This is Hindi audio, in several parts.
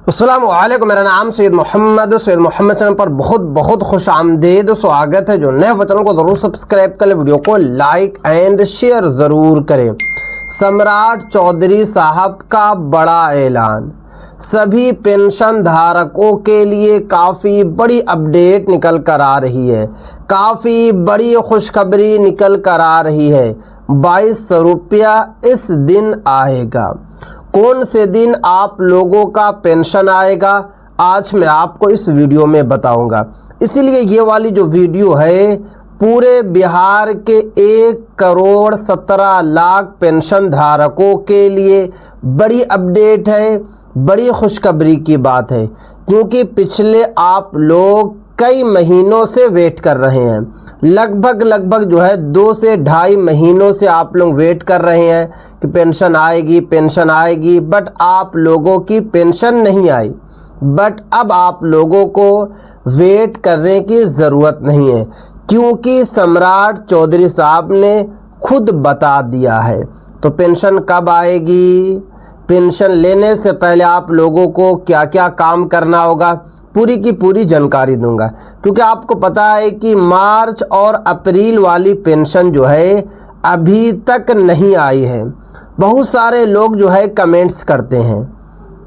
अस्सलामुअलैकुम, मेरा नाम सैयद मोहम्मद चैनल पर बहुत बहुत खुश आमदीद स्वागत है। जो नए हो चैनल को ज़रूर सब्सक्राइब करें, वीडियो को लाइक एंड शेयर ज़रूर करें। सम्राट चौधरी साहब का बड़ा ऐलान, सभी पेंशन धारकों के लिए काफ़ी बड़ी अपडेट निकल कर आ रही है, काफ़ी बड़ी खुशखबरी निकल कर आ रही है। 2200 रुपया इस दिन आएगा। कौन से दिन आप लोगों का पेंशन आएगा, आज मैं आपको इस वीडियो में बताऊंगा। इसीलिए ये वाली जो वीडियो है पूरे बिहार के 1,17,00,000 पेंशन धारकों के लिए बड़ी अपडेट है, बड़ी खुशखबरी की बात है। क्योंकि पिछले आप लोग कई महीनों से वेट कर रहे हैं, लगभग जो है 2 से ढाई महीनों से आप लोग वेट कर रहे हैं कि पेंशन आएगी, बट आप लोगों की पेंशन नहीं आई। बट अब आप लोगों को वेट करने की ज़रूरत नहीं है, क्योंकि सम्राट चौधरी साहब ने खुद बता दिया है। तो पेंशन कब आएगी, पेंशन लेने से पहले आप लोगों को क्या क्या काम करना होगा, पूरी की पूरी जानकारी दूंगा। क्योंकि आपको पता है कि मार्च और अप्रैल वाली पेंशन जो है अभी तक नहीं आई है। बहुत सारे लोग जो है कमेंट्स करते हैं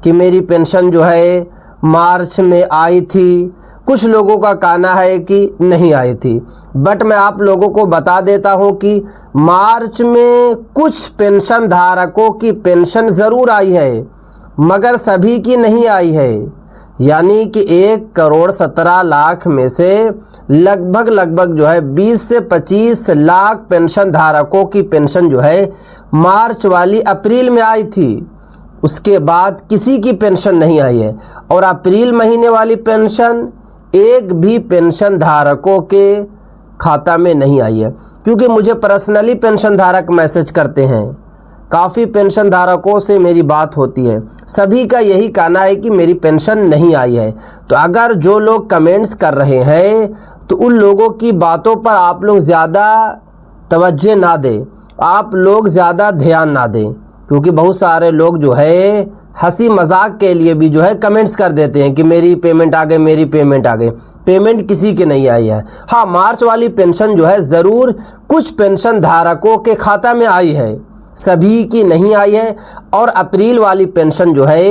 कि मेरी पेंशन जो है मार्च में आई थी, कुछ लोगों का कहना है कि नहीं आई थी। बट मैं आप लोगों को बता देता हूं कि मार्च में कुछ पेंशन धारकों की पेंशन ज़रूर आई है, मगर सभी की नहीं आई है। यानी कि 1,17,00,000 में से लगभग जो है 20 से 25 लाख पेंशन धारकों की पेंशन जो है मार्च वाली अप्रैल में आई थी। उसके बाद किसी की पेंशन नहीं आई है। और अप्रैल महीने वाली पेंशन एक भी पेंशन धारकों के खाता में नहीं आई है। क्योंकि मुझे पर्सनली पेंशन धारक मैसेज करते हैं, काफ़ी पेंशन धारकों से मेरी बात होती है, सभी का यही कहना है कि मेरी पेंशन नहीं आई है। तो अगर जो लोग कमेंट्स कर रहे हैं तो उन लोगों की बातों पर आप लोग ज़्यादा तवज्जो ना दें, आप लोग ज़्यादा ध्यान ना दें। क्योंकि बहुत सारे लोग जो है हंसी मजाक के लिए भी जो है कमेंट्स कर देते हैं कि मेरी पेमेंट आ गई। पेमेंट किसी की नहीं आई है। हाँ, मार्च वाली पेंशन जो है ज़रूर कुछ पेंशन धारकों के खाता में आई है, सभी की नहीं आई है। और अप्रैल वाली पेंशन जो है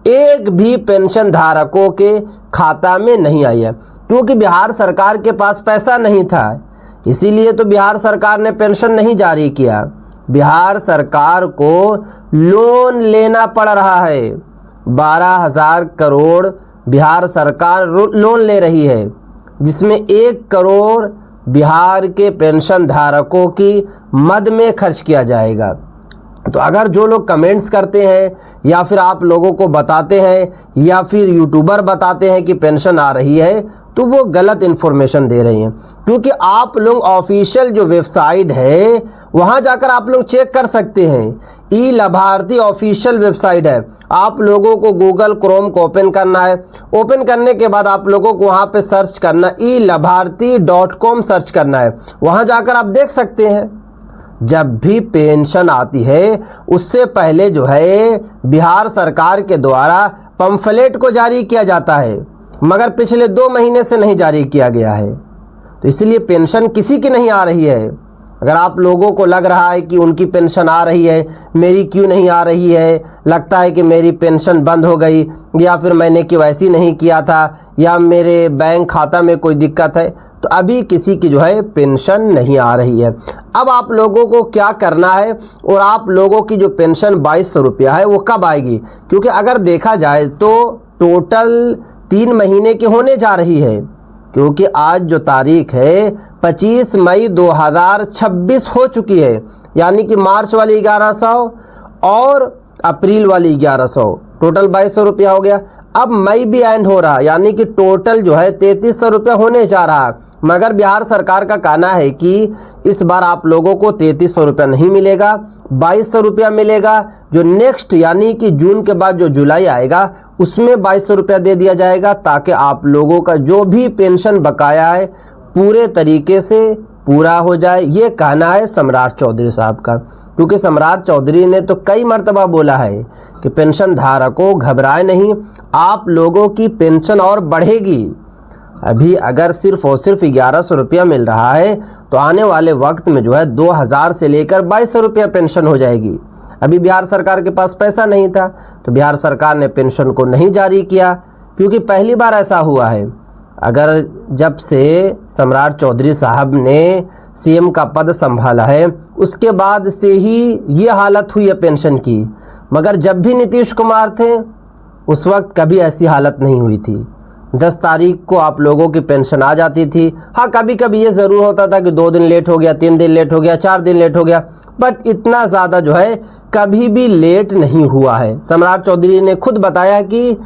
एक भी पेंशन धारकों के खाता में नहीं आई है। क्योंकि बिहार सरकार के पास पैसा नहीं था, इसीलिए तो बिहार सरकार ने पेंशन नहीं जारी किया। बिहार सरकार को लोन लेना पड़ रहा है, 12,000 करोड़ बिहार सरकार लोन ले रही है, जिसमें 1 करोड़ बिहार के पेंशन धारकों की मद में खर्च किया जाएगा। तो अगर जो लोग कमेंट्स करते हैं या फिर आप लोगों को बताते हैं या फिर यूट्यूबर बताते हैं कि पेंशन आ रही है, तो वो गलत इन्फॉर्मेशन दे रही हैं। क्योंकि आप लोग ऑफिशियल जो वेबसाइट है वहाँ जाकर आप लोग चेक कर सकते हैं। ई लाभार्थी ऑफिशियल वेबसाइट है, आप लोगों को गूगल क्रोम को ओपन करना है। ओपन करने के बाद आप लोगों को वहाँ पे सर्च करना, ilaabharti.com सर्च करना है। वहाँ जाकर आप देख सकते हैं जब भी पेंशन आती है उससे पहले जो है बिहार सरकार के द्वारा पंफलेट को जारी किया जाता है, मगर पिछले 2 महीने से नहीं जारी किया गया है। तो इसलिए पेंशन किसी की नहीं आ रही है। अगर आप लोगों को लग रहा है कि उनकी पेंशन आ रही है, मेरी क्यों नहीं आ रही है, लगता है कि मेरी पेंशन बंद हो गई या फिर मैंने KYC नहीं किया था या मेरे बैंक खाता में कोई दिक्कत है, तो अभी किसी की जो है पेंशन नहीं आ रही है। अब आप लोगों को क्या करना है और आप लोगों की जो पेंशन 2200 रुपया है वो कब आएगी। क्योंकि अगर देखा जाए तो टोटल 3 महीने की होने जा रही है। क्योंकि आज जो तारीख है 25 मई 2026 हो चुकी है, यानी कि मार्च वाली 1100 और अप्रैल वाली 1100, टोटल 2200 रुपया हो गया। अब मई भी एंड हो रहा, यानी कि टोटल जो है 3300 रुपया होने जा रहा। मगर बिहार सरकार का कहना है कि इस बार आप लोगों को 3300 रुपया नहीं मिलेगा, 2200 रुपया मिलेगा। जो नेक्स्ट यानी कि जून के बाद जो जुलाई आएगा उसमें 2200 रुपया दे दिया जाएगा, ताकि आप लोगों का जो भी पेंशन बकाया है पूरे तरीके से पूरा हो जाए, ये कहना है सम्राट चौधरी साहब का। क्योंकि सम्राट चौधरी ने तो कई मर्तबा बोला है कि पेंशन धारकों घबराए नहीं, आप लोगों की पेंशन और बढ़ेगी। अभी अगर सिर्फ और सिर्फ 1100 रुपया मिल रहा है तो आने वाले वक्त में जो है 2000 से लेकर 2200 रुपया पेंशन हो जाएगी। अभी बिहार सरकार के पास पैसा नहीं था तो बिहार सरकार ने पेंशन को नहीं जारी किया, क्योंकि पहली बार ऐसा हुआ है। अगर जब से सम्राट चौधरी साहब ने सीएम का पद संभाला है उसके बाद से ही ये हालत हुई है पेंशन की, मगर जब भी नीतीश कुमार थे उस वक्त कभी ऐसी हालत नहीं हुई थी। 10 तारीख को आप लोगों की पेंशन आ जाती थी। हाँ, कभी कभी ये ज़रूर होता था कि 2 दिन लेट हो गया, 3 दिन लेट हो गया, 4 दिन लेट हो गया, बट इतना ज़्यादा जो है कभी भी लेट नहीं हुआ है। सम्राट चौधरी ने खुद बताया कि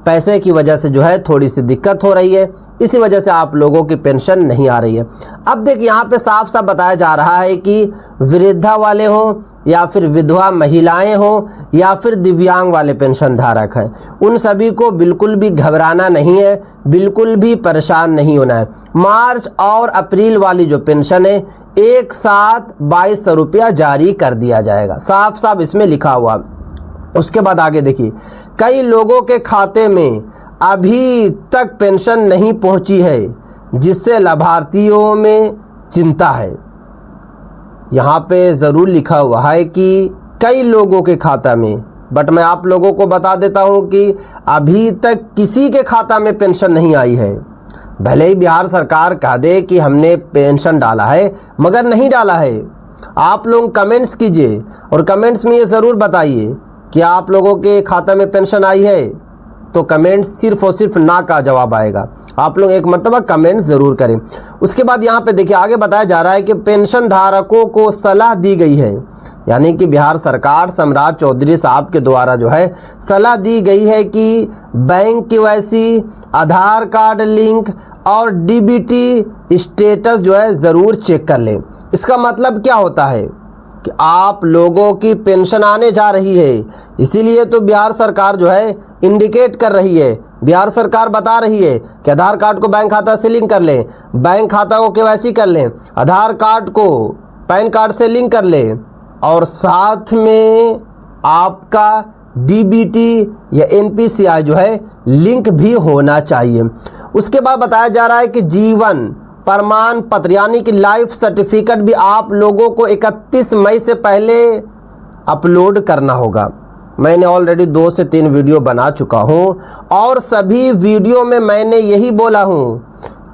पैसे की वजह से जो है थोड़ी सी दिक्कत हो रही है, इसी वजह से आप लोगों की पेंशन नहीं आ रही है। अब देखिए यहाँ पे साफ साफ बताया जा रहा है कि वृद्धा वाले हों या फिर विधवा महिलाएं हों या फिर दिव्यांग वाले पेंशन धारक हैं, उन सभी को बिल्कुल भी घबराना नहीं है, बिल्कुल भी परेशान नहीं होना है। मार्च और अप्रैल वाली जो पेंशन है एक साथ 2200 रुपया जारी कर दिया जाएगा, साफ साफ इसमें लिखा हुआ। उसके बाद आगे देखिए, कई लोगों के खाते में अभी तक पेंशन नहीं पहुंची है, जिससे लाभार्थियों में चिंता है। यहाँ पे ज़रूर लिखा हुआ है कि कई लोगों के खाता में, बट मैं आप लोगों को बता देता हूँ कि अभी तक किसी के खाता में पेंशन नहीं आई है। भले ही बिहार सरकार कह दे कि हमने पेंशन डाला है, मगर नहीं डाला है। आप लोग कमेंट्स कीजिए और कमेंट्स में ये ज़रूर बताइए कि आप लोगों के खाता में पेंशन आई है, तो कमेंट सिर्फ और सिर्फ ना का जवाब आएगा। आप लोग एक मरतबा कमेंट ज़रूर करें। उसके बाद यहाँ पे देखिए आगे बताया जा रहा है कि पेंशन धारकों को सलाह दी गई है, यानी कि बिहार सरकार सम्राट चौधरी साहब के द्वारा जो है सलाह दी गई है कि बैंक केवाईसी, आधार कार्ड लिंक और डीबीटी स्टेटस जो है ज़रूर चेक कर लें। इसका मतलब क्या होता है कि आप लोगों की पेंशन आने जा रही है, इसीलिए तो बिहार सरकार जो है इंडिकेट कर रही है। बिहार सरकार बता रही है कि आधार कार्ड को बैंक खाता से लिंक कर लें, बैंक खाता को केवाईसी कर लें, आधार कार्ड को पैन कार्ड से लिंक कर लें और साथ में आपका डीबीटी या एनपीसीआई जो है लिंक भी होना चाहिए। उसके बाद बताया जा रहा है कि जीवन प्रमाण पत्र यानी कि लाइफ सर्टिफिकेट भी आप लोगों को 31 मई से पहले अपलोड करना होगा। मैंने ऑलरेडी 2 से 3 वीडियो बना चुका हूं और सभी वीडियो में मैंने यही बोला हूं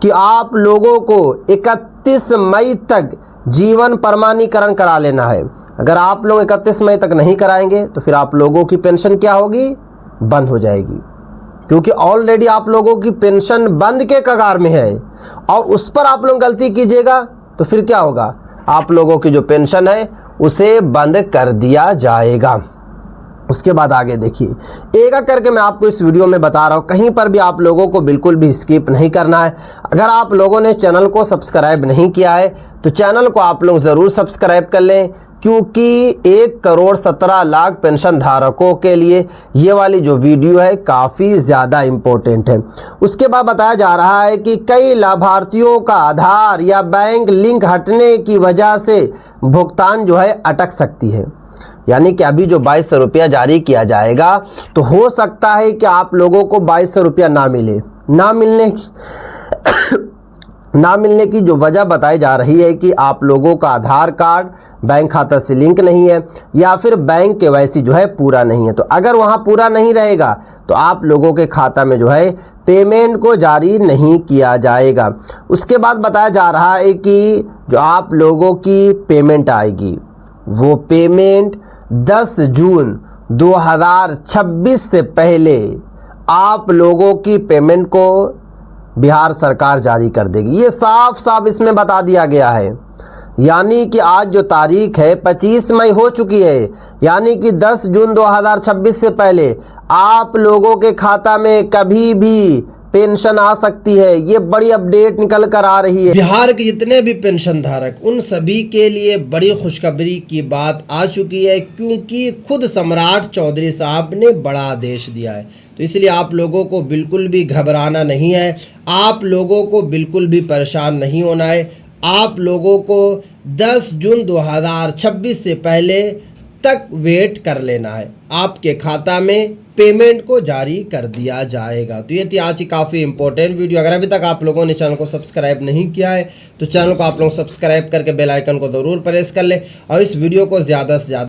कि आप लोगों को 31 मई तक जीवन प्रमाणीकरण करा लेना है। अगर आप लोग 31 मई तक नहीं कराएंगे तो फिर आप लोगों की पेंशन क्या होगी, बंद हो जाएगी, क्योंकि ऑलरेडी आप लोगों की पेंशन बंद के कगार में है और उस पर आप लोग गलती कीजिएगा तो फिर क्या होगा, आप लोगों की जो पेंशन है उसे बंद कर दिया जाएगा। उसके बाद आगे देखिए, एक एक करके मैं आपको इस वीडियो में बता रहा हूँ, कहीं पर भी आप लोगों को बिल्कुल भी स्किप नहीं करना है। अगर आप लोगों ने चैनल को सब्सक्राइब नहीं किया है तो चैनल को आप लोग ज़रूर सब्सक्राइब कर लें, क्योंकि 1,17,00,000 पेंशन धारकों के लिए ये वाली जो वीडियो है काफ़ी ज़्यादा इम्पोर्टेंट है। उसके बाद बताया जा रहा है कि कई लाभार्थियों का आधार या बैंक लिंक हटने की वजह से भुगतान जो है अटक सकती है, यानी कि अभी जो 2200 रुपया जारी किया जाएगा तो हो सकता है कि आप लोगों को 2200 रुपया ना मिले। ना मिलने की जो वजह बताई जा रही है कि आप लोगों का आधार कार्ड बैंक खाता से लिंक नहीं है या फिर बैंक केवाईसी जो है पूरा नहीं है। तो अगर वहाँ पूरा नहीं रहेगा तो आप लोगों के खाता में जो है पेमेंट को जारी नहीं किया जाएगा। उसके बाद बताया जा रहा है कि जो आप लोगों की पेमेंट आएगी वो पेमेंट 10 जून 2026 से पहले आप लोगों की पेमेंट को बिहार सरकार जारी कर देगी। ये साफ साफ इसमें बता दिया गया है, यानी कि आज जो तारीख है 25 मई हो चुकी है, यानी कि 10 जून 2026 से पहले आप लोगों के खाता में कभी भी पेंशन आ सकती है। ये बड़ी अपडेट निकल कर आ रही है। बिहार के जितने भी पेंशन धारक उन सभी के लिए बड़ी खुशखबरी की बात आ चुकी है, क्योंकि खुद सम्राट चौधरी साहब ने बड़ा आदेश दिया है। तो इसलिए आप लोगों को बिल्कुल भी घबराना नहीं है, आप लोगों को बिल्कुल भी परेशान नहीं होना है। आप लोगों को 10 जून 2026 से पहले तक वेट कर लेना है, आपके खाता में पेमेंट को जारी कर दिया जाएगा। तो ये थी आज की काफ़ी इंपॉर्टेंट वीडियो। अगर अभी तक आप लोगों ने चैनल को सब्सक्राइब नहीं किया है तो चैनल को आप लोग सब्सक्राइब करके बेल आइकन को ज़रूर प्रेस कर ले और इस वीडियो को ज़्यादा से ज़्यादा